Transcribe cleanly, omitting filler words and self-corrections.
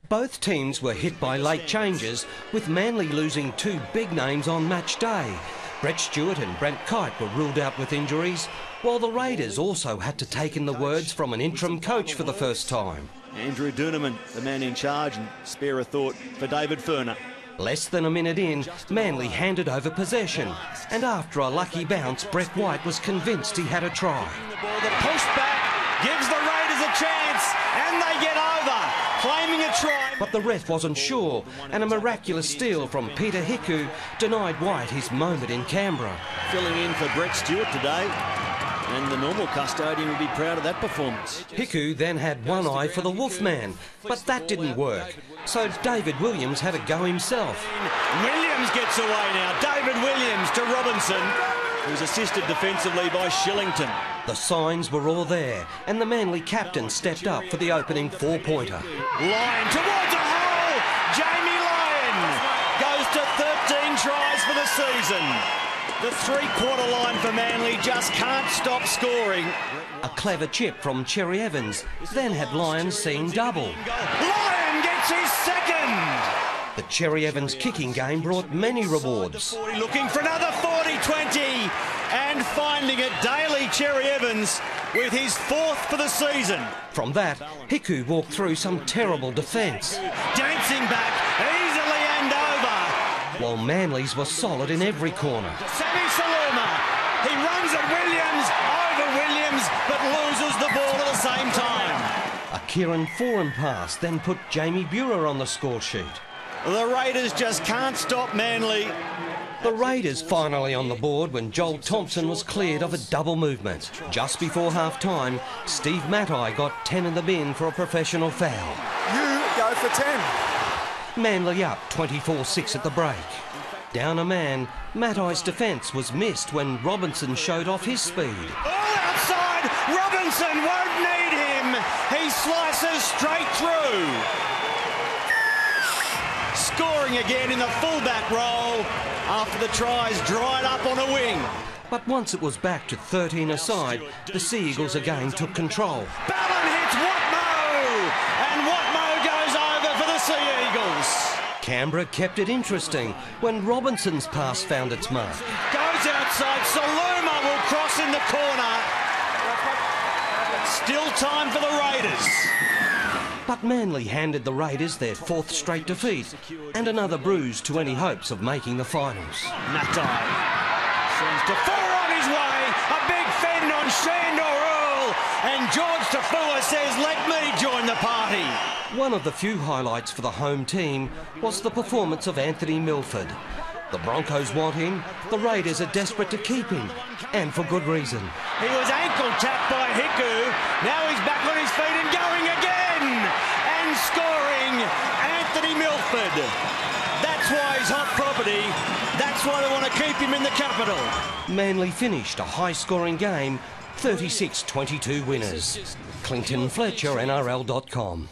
Both teams were hit by late changes, with Manly losing two big names on match day. Brett Stewart and Brent Kite were ruled out with injuries, while the Raiders also had to take in the words from an interim coach for the first time. Andrew Duneman, the man in charge, and spare a thought for David Furner. Less than a minute in, Manly handed over possession, and after a lucky bounce, Brett White was convinced he had a try. The pushback gives the Raiders a chance, and they get over, claiming a try. But the ref wasn't sure, and a miraculous steal from Peter Hiku denied White his moment in Canberra. Filling in for Brett Stewart today, and the normal custodian would be proud of that performance. Hiku then had one eye for the Wolfman, but that didn't work, so David Williams had a go himself. Williams gets away now. David Williams to Robinson, who's assisted defensively by Shillington. The signs were all there, and the Manly captain stepped up for the opening four-pointer. Lyon towards a hole! Jamie Lyon goes to 13 tries for the season. The three-quarter line for Manly just can't stop scoring. A clever chip from Cherry Evans then had Lyon seeing double. Lyon gets his second! The Cherry Evans kicking game brought many rewards. Looking for another 40-20 and finding it daily, Cherry Evans with his fourth for the season. From that, Hiku walked through some terrible defence. Dancing back easily and over. While Manly's were solid in every corner. Sammy Saluma, he runs at Williams, over Williams, but loses the ball at the same time. A Kieran Foran pass then put Jamie Buhrer on the score sheet. The Raiders just can't stop Manly. The Raiders finally on the board when Joel Thompson was cleared of a double movement. Just before half-time, Steve Matai got 10 in the bin for a professional foul. You go for 10. Manly up 24-6 at the break. Down a man, Matai's defence was missed when Robinson showed off his speed. All outside, Robinson won't need him. He slices straight through. Scoring again in the fullback role after the tries dried up on a wing. But once it was back to 13 aside, the Sea Eagles again took control. Ballon hits Watmo, and Watmo goes over for the Sea Eagles. Canberra kept it interesting when Robinson's pass found its mark. Goes outside, Saluma will cross in the corner. Still time for the Raiders. But Manly handed the Raiders their fourth straight defeat and another bruise to any hopes of making the finals. Matai sends Tafua on his way, a big fend on Shandor Earl, and George Tafua says, let me join the party. One of the few highlights for the home team was the performance of Anthony Milford. The Broncos want him, the Raiders are desperate to keep him, and for good reason. He was ankle tapped by Hiku, now he's back on his feet and going again! And scoring, Anthony Milford. That's why he's hot property. That's why they want to keep him in the capital. Manly finished a high-scoring game, 36-22 winners. Clinton Fletcher, NRL.com.